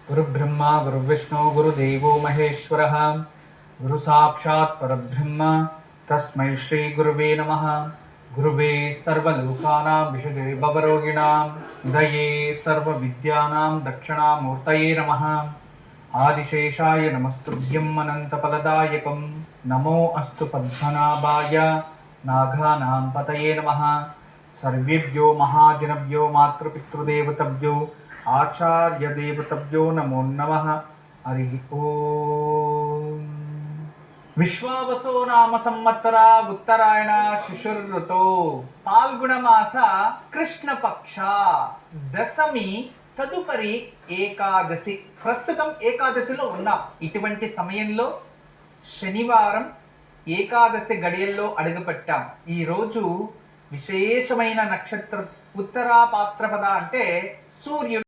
गुरुब्रह्मा गुरुविष्णु गुरुदेवो महेश्वरः गुरु साक्षात् परब्रह्म तस्मै श्री गुरुवे नमः। गुरुवे सर्वलोकानां विषजे भवरोगिणां दये सर्वविद्यानां दक्षिणामूर्तये नमः। आदिशेषाय नमस्तुभ्यं अनन्तफलदायकं नमो अस्तु पद्मनाभाय नागानां पतये नमः। सर्वेभ्यो महाजनभ्यो मातृपितृदेवतभ्यो आचार्यदेवतभ्यो नमो नमः। हरि ओम। विश्वावसो नाम संवत्सरा उत्तरायण शिशुर्ऋतो పాల్గుణమాస కృష్ణపక్ష దశమి తదుపరి ఏకాదశి. ప్రస్తుతం ఏకాదశిలో ఉన్నాం. ఇటువంటి సమయంలో శనివారం ఏకాదశి గడియల్లో అడుగుపెట్టాం. ఈరోజు విశేషమైన నక్షత్రం ఉత్తరా పాత్రపద అంటే సూర్యుడు